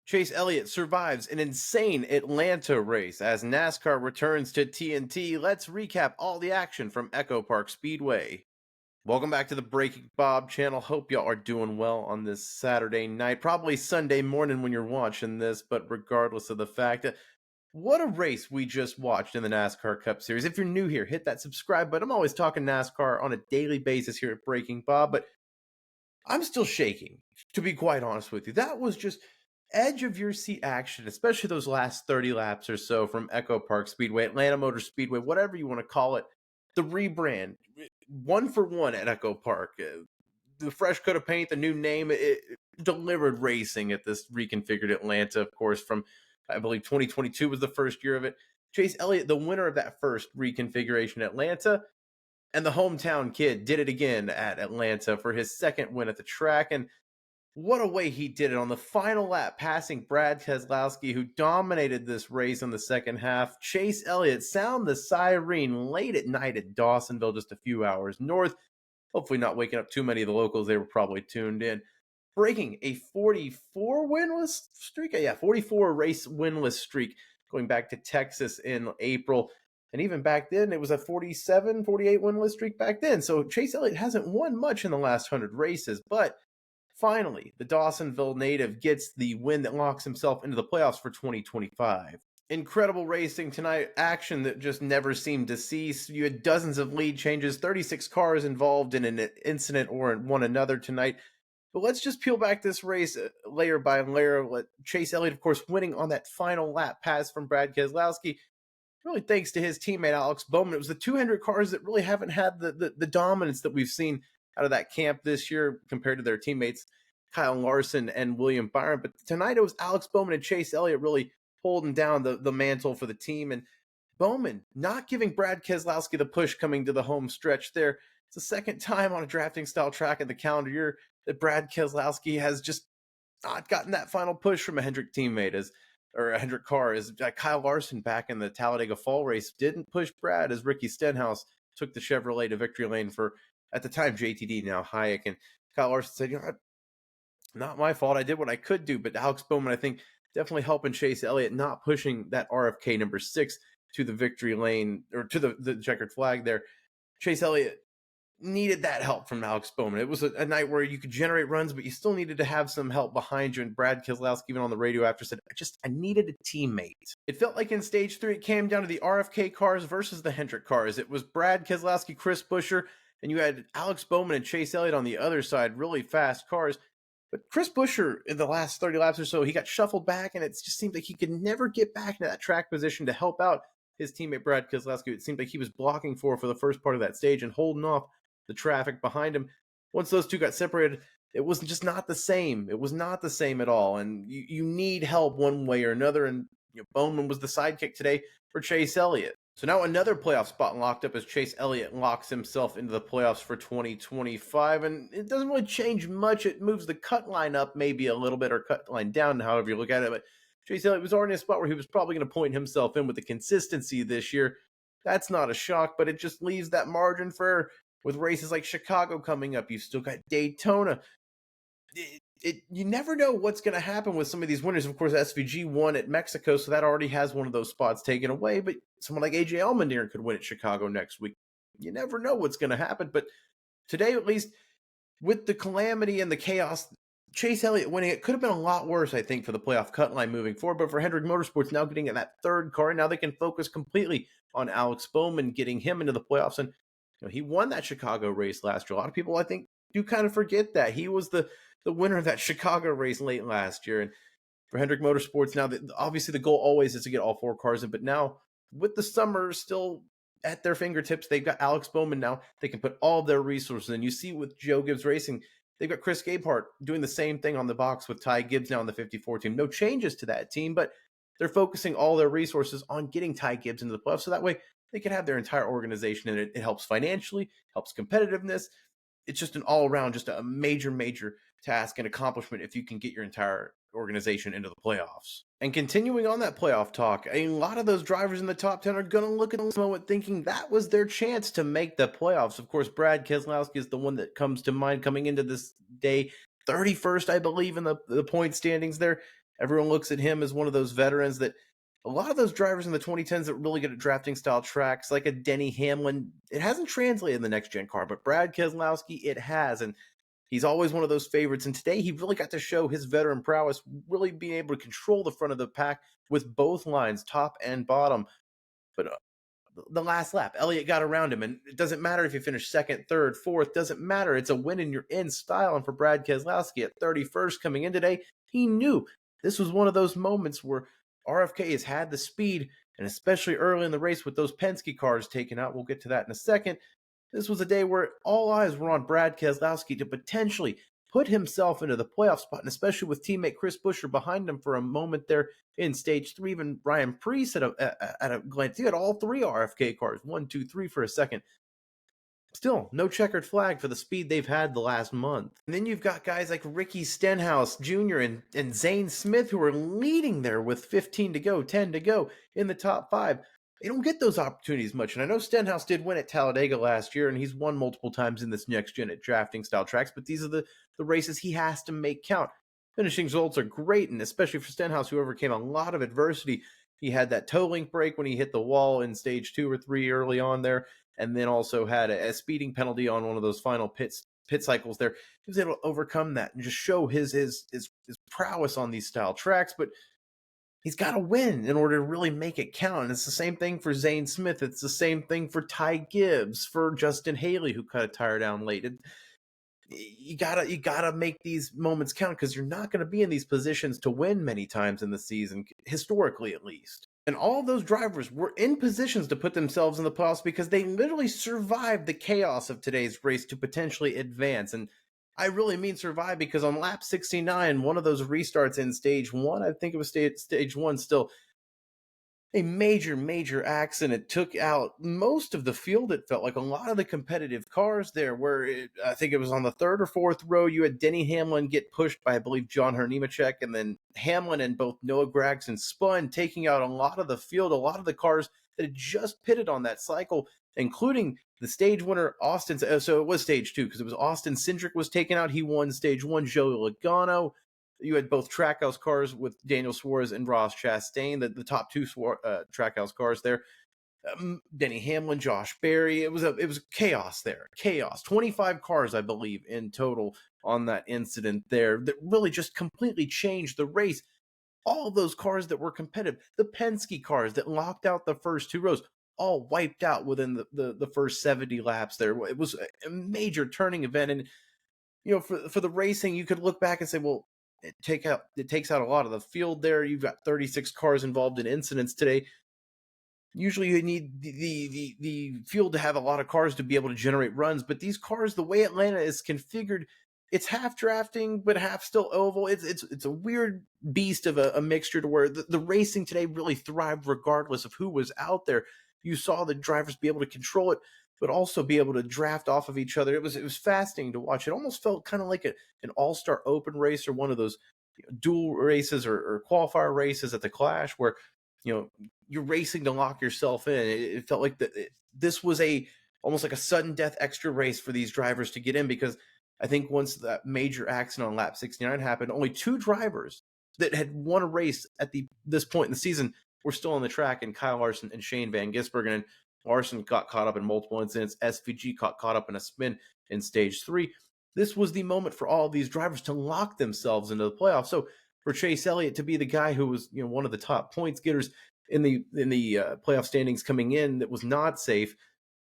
Chase Elliott survives an insane Atlanta race as NASCAR returns to TNT. Let's recap all the action from Echo Park Speedway. Welcome back to the Breaking Bob channel. Hope y'all are doing well on this Saturday night, probably Sunday morning when you're watching this, but regardless of the fact, what a race we just watched in the NASCAR Cup Series. If you're new here, hit that subscribe button. I'm always talking NASCAR on a daily basis here at Breaking Bob, but I'm still shaking, to be quite honest with you. That was just edge of your seat action, especially those last 30 laps or so from Echo Park Speedway, Atlanta Motor Speedway, whatever you want to call it. The rebrand, one for one at Echo Park. The fresh coat of paint, the new name, it delivered racing at this reconfigured Atlanta, of course, from I believe 2022 was the first year of it. Chase Elliott, the winner of that first reconfiguration Atlanta, and the hometown kid did it again at Atlanta for his second win at the track. And what a way he did it on the final lap, passing Brad Keselowski, who dominated this race in the second half. Chase Elliott sound the siren late at night at Dawsonville, just a few hours north. Hopefully not waking up too many of the locals. They were probably tuned in. Breaking a 44 winless streak. Yeah, 44 race winless streak going back to Texas in April. And even back then, it was a 47, 48 winless streak back then. So Chase Elliott hasn't won much in the last 100 races, but finally, the Dawsonville native gets the win that locks himself into the playoffs for 2025. Incredible racing tonight, action that just never seemed to cease. You had dozens of lead changes, 36 cars involved in an incident or in one another tonight. But let's just peel back this race layer by layer. Chase Elliott, of course, winning on that final lap pass from Brad Keselowski, really thanks to his teammate Alex Bowman. It was the 200 cars that really haven't had the dominance that we've seen out of that camp this year compared to their teammates Kyle Larson and William Byron. But tonight it was Alex Bowman and Chase Elliott really holding down the mantle for the team. And Bowman not giving Brad Keselowski the push coming to the home stretch there. It's the second time on a drafting style track in the calendar year that Brad Keselowski has just not gotten that final push from a Hendrick teammate or a Hendrick car. As Kyle Larson back in the Talladega Fall race didn't push Brad as Ricky Stenhouse took the Chevrolet to victory lane for, at the time, JTD, now Hayek. And Kyle Larson said, not my fault. I did what I could do. But Alex Bowman, I think, definitely helping Chase Elliott, not pushing that RFK number 6 to the victory lane or to the checkered flag there. Chase Elliott needed that help from Alex Bowman. It was a night where you could generate runs, but you still needed to have some help behind you. And Brad Keselowski, even on the radio after, said, I needed a teammate. It felt like in stage 3, it came down to the RFK cars versus the Hendrick cars. It was Brad Keselowski, Chris Buescher, and you had Alex Bowman and Chase Elliott on the other side, really fast cars. But Chris Buescher, in the last 30 laps or so, he got shuffled back, and it just seemed like he could never get back into that track position to help out his teammate Brad Keselowski. It seemed like he was blocking for the first part of that stage and holding off the traffic behind him. Once those two got separated, it was just not the same. It was not the same at all. And you need help one way or another. And Bowman was the sidekick today for Chase Elliott. So now another playoff spot locked up as Chase Elliott locks himself into the playoffs for 2025. And it doesn't really change much. It moves the cut line up maybe a little bit, or cut line down, however you look at it. But Chase Elliott was already in a spot where he was probably going to point himself in with the consistency this year. That's not a shock, but it just leaves that margin for, with races like Chicago coming up, you've still got Daytona. You never know what's going to happen with some of these winners. Of course, SVG won at Mexico, so that already has one of those spots taken away. But someone like AJ Allmendinger could win at Chicago next week. You never know what's going to happen. But today, at least, with the calamity and the chaos, Chase Elliott winning, it could have been a lot worse, I think, for the playoff cut line moving forward. But for Hendrick Motorsports now getting that third car, now they can focus completely on Alex Bowman, getting him into the playoffs. And he won that Chicago race last year. A lot of people, I think, do kind of forget that. He was the winner of that Chicago race late last year. And for Hendrick Motorsports now, obviously the goal always is to get all 4 cars in. But now, with the summer still at their fingertips, they've got Alex Bowman now. They can put all their resources in. You see with Joe Gibbs Racing, they've got Chris Gabehart doing the same thing on the box with Ty Gibbs now on the 54 team. No changes to that team, but they're focusing all their resources on getting Ty Gibbs into the playoffs. So that way they can have their entire organization, and it helps financially, helps competitiveness. It's just an all-around, just a major, major task and accomplishment if you can get your entire organization into the playoffs. And continuing on that playoff talk, a lot of those drivers in the top 10 are going to look at this moment thinking that was their chance to make the playoffs. Of course, Brad Keselowski is the one that comes to mind coming into this day, 31st, I believe, in the point standings there. Everyone looks at him as one of those veterans that a lot of those drivers in the 2010s that really good at drafting style tracks, like a Denny Hamlin, it hasn't translated in the next gen car, but Brad Keselowski, it has. And he's always one of those favorites. And today he really got to show his veteran prowess, really being able to control the front of the pack with both lines, top and bottom. But the last lap, Elliott got around him, and it doesn't matter if you finish second, third, fourth, doesn't matter. It's a win and you're in style. And for Brad Keselowski at 31st coming in today, he knew this was one of those moments where RFK has had the speed, and especially early in the race with those Penske cars taken out. We'll get to that in a second. This was a day where all eyes were on Brad Keselowski to potentially put himself into the playoff spot, and especially with teammate Chris Buescher behind him for a moment there in stage 3. Even Ryan Preece at a glance, he had all 3 RFK cars, 1, 2, 3 for a second. Still, no checkered flag for the speed they've had the last month. And then you've got guys like Ricky Stenhouse Jr. and Zane Smith who are leading there with 15 to go, 10 to go in the top 5. They don't get those opportunities much. And I know Stenhouse did win at Talladega last year, and he's won multiple times in this next gen at drafting style tracks, but these are the races he has to make count. Finishing results are great, and especially for Stenhouse, who overcame a lot of adversity. He had that toe link break when he hit the wall in stage 2 or 3 early on there, and then also had a speeding penalty on one of those final pit cycles there. He was able to overcome that and just show his prowess on these style tracks, but he's got to win in order to really make it count. And it's the same thing for Zane Smith. It's the same thing for Ty Gibbs, for Justin Haley, who cut a tire down late. You gotta make these moments count, because you're not going to be in these positions to win many times in the season, historically at least. And all of those drivers were in positions to put themselves in the playoffs because they literally survived the chaos of today's race to potentially advance. And I really mean survive, because on lap 69, one of those restarts in stage 1, I think it was stage 1 still, a major accident took out most of the field. It felt like a lot of the competitive cars there, where I think it was on the 3rd or 4th row, you had Denny Hamlin get pushed by, I believe, John Hernimacek, and then Hamlin and both Noah Gragson spun, taking out a lot of the field, a lot of the cars that had just pitted on that cycle, including the stage winner, Austin. So it was stage 2, because it was Austin Cindric was taken out. He won stage 1. Joey Logano. You had both Trackhouse cars with Daniel Suarez and Ross Chastain, the top 2 Trackhouse cars there. Denny Hamlin, Josh Berry. It was chaos there. Chaos. 25 cars, I believe, in total on that incident there that really just completely changed the race. All of those cars that were competitive, the Penske cars that locked out the first 2 rows, all wiped out within the first 70 laps there. It was a major turning event. And, for the racing, you could look back and say, well, it takes out a lot of the field there. You've got 36 cars involved in incidents today. Usually you need the field to have a lot of cars to be able to generate runs, but these cars, the way Atlanta is configured, it's half drafting but half still oval. It's a weird beast of a mixture, to where the racing today really thrived regardless of who was out there. You saw the drivers be able to control it, but also be able to draft off of each other. It was fascinating to watch. It almost felt kind of like an all-star open race, or one of those dual races or qualifier races at the Clash, where you're racing to lock yourself in. It felt like this was almost like a sudden death extra race for these drivers to get in, because I think once that major accident on lap 69 happened, only 2 drivers that had won a race at this point in the season were still on the track, and Kyle Larson and Shane Van Gisbergen. And Larson got caught up in multiple incidents. SVG got caught up in a spin in stage 3. This was the moment for all of these drivers to lock themselves into the playoffs. So for Chase Elliott to be the guy who was one of the top points getters in the playoff standings coming in, that was not safe,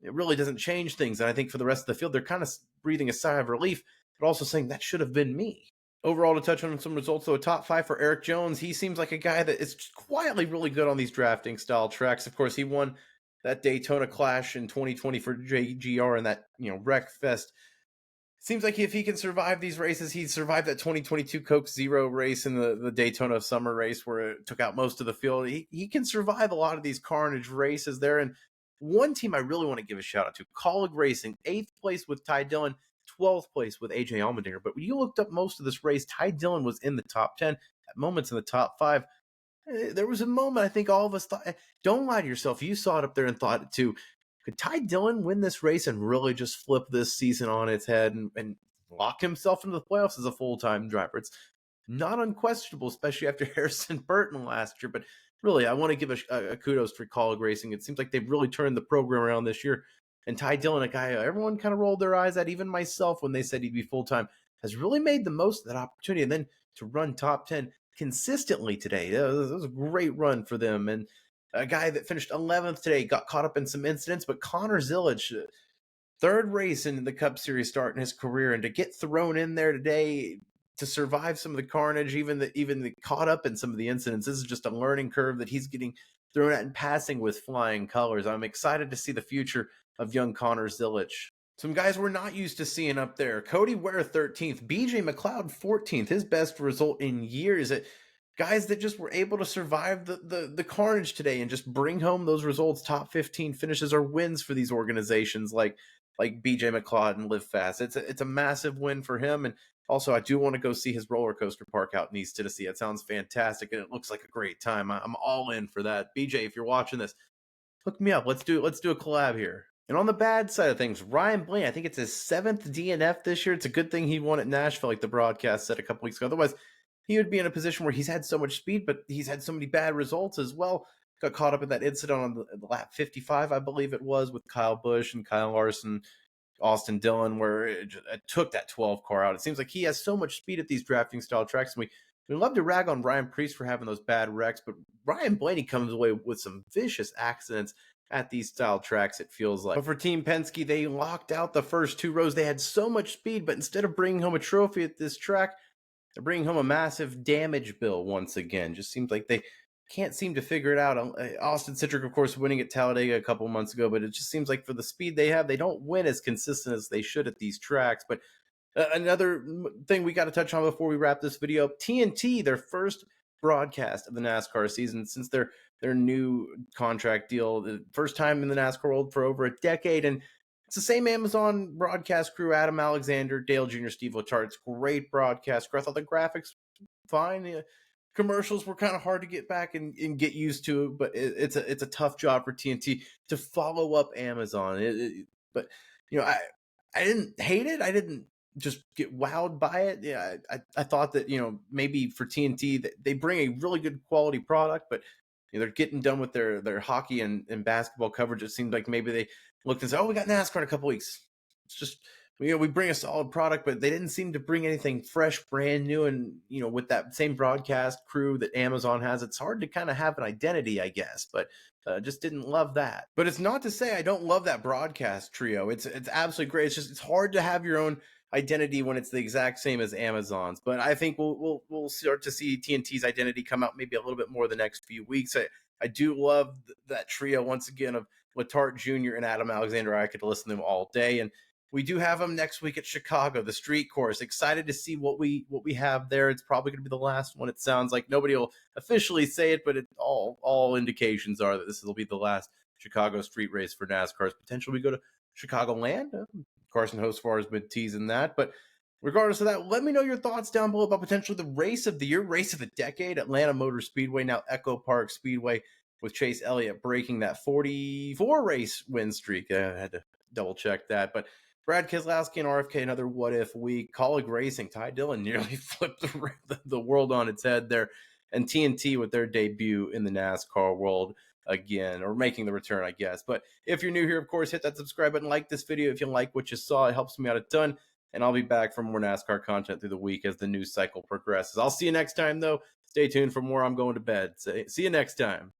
it really doesn't change things. And I think for the rest of the field, they're kind of breathing a sigh of relief, but also saying that should have been me. Overall, to touch on some results, though, a top 5 for Eric Jones. He seems like a guy that is just quietly really good on these drafting style tracks. Of course, he won that Daytona Clash in 2020 for JGR, and that wreck fest. Seems like if he can survive these races, he survived that 2022 Coke Zero race in the Daytona Summer race, where it took out most of the field. He can survive a lot of these carnage races there. And one team I really want to give a shout out to, Colleague Racing, 8th place with Ty Dillon, 12th place with AJ Allmendinger. But when you looked up most of this race, Ty Dillon was in the top 10, at moments in the top 5. There was a moment I think all of us thought, don't lie to yourself, you saw it up there and thought it too. Could Ty Dillon win this race and really just flip this season on its head and lock himself into the playoffs as a full-time driver? not unquestionable, especially after Harrison Burton last year. But really, I want to give a kudos for College Racing. It seems like they've really turned the program around this year. And Ty Dillon, a guy everyone kind of rolled their eyes at, even myself when they said he'd be full-time, has really made the most of that opportunity. And then to run top 10 consistently today, it was a great run for them. And a guy that finished 11th today got caught up in some incidents, but Connor Zilic, third race in the Cup Series start in his career, and to get thrown in there today to survive some of the carnage, even the caught up in some of the incidents, this is just a learning curve that he's getting thrown at and passing with flying colors. I'm excited to see the future of young Connor Zilic. Some guys we're not used to seeing up there. Cody Ware 13th, BJ McLeod 14th, his best result in years. Guys that just were able to survive the carnage today and just bring home those results, top 15 finishes or wins for these organizations like BJ McLeod and Live Fast. It's a massive win for him. And also, I do want to go see his roller coaster park out in East Tennessee. It sounds fantastic, and it looks like a great time. I'm all in for that. BJ, if you're watching this, hook me up. Let's do a collab here. And on the bad side of things, Ryan Blaney, I think it's his 7th DNF this year. It's a good thing he won at Nashville, like the broadcast said a couple weeks ago. Otherwise, he would be in a position where he's had so much speed, but he's had so many bad results as well. Got caught up in that incident on the lap 55, I believe it was, with Kyle Busch and Kyle Larson, Austin Dillon, where it took that 12 car out. It seems like he has so much speed at these drafting style tracks. And we love to rag on Ryan Preece for having those bad wrecks, but Ryan Blaney comes away with some vicious accidents at these style tracks, it feels like. But for Team Penske, they locked out the first 2 rows. They had so much speed, but instead of bringing home a trophy at this track, they're bringing home a massive damage bill once again. Just seems like they can't seem to figure it out. Austin Cindric, of course, winning at Talladega a couple months ago, but it just seems like for the speed they have, they don't win as consistent as they should at these tracks. But another thing we got to touch on before we wrap this video up, TNT, their first broadcast of the NASCAR season since their new contract deal, the first time in the NASCAR world for over a decade. And it's the same Amazon broadcast crew, Adam Alexander, Dale Jr., Steve Letarte. Great broadcast crew. I thought the graphics fine. Commercials were kind of hard to get back and get used to, but it's a tough job for TNT to follow up Amazon. But I didn't hate it. I didn't just get wowed by it. Yeah, I thought that maybe for TNT that they bring a really good quality product, but they're getting done with their hockey and basketball coverage. It seemed like maybe they looked and said, "Oh, we got NASCAR in a couple weeks." It's just we bring a solid product, but they didn't seem to bring anything fresh, brand new. And with that same broadcast crew that Amazon has, it's hard to kind of have an identity, I guess. But just didn't love that. But it's not to say I don't love that broadcast trio. It's absolutely great. It's hard to have your own identity when it's the exact same as Amazon's. But I think we'll start to see TNT's identity come out maybe a little bit more the next few weeks. I do love that trio once again of Letarte Jr. and Adam Alexander. I could listen to them all day. And we do have them next week at Chicago, the street course. Excited to see what we have there. It's probably going to be the last one. It sounds like nobody will officially say it, but all indications are that this will be the last Chicago street race for NASCAR's potential. We go to Chicagoland. Carson Hocevar has been teasing that, but regardless of that, let me know your thoughts down below about potentially the race of the year, race of the decade, Atlanta Motor Speedway, now Echo Park Speedway, with Chase Elliott breaking that 44 race win streak. I had to double check that, but Brad Keselowski and RFK, another what-if week. College Racing, Ty Dillon nearly flipped the world on its head there. And TNT with their debut in the NASCAR world again, or making the return, I guess. But if you're new here, of course, hit that subscribe button, like this video if you like what you saw. It helps me out a ton. And I'll be back for more NASCAR content through the week as the news cycle progresses. I'll see you next time, though. Stay tuned for more. I'm going to bed. See you next time.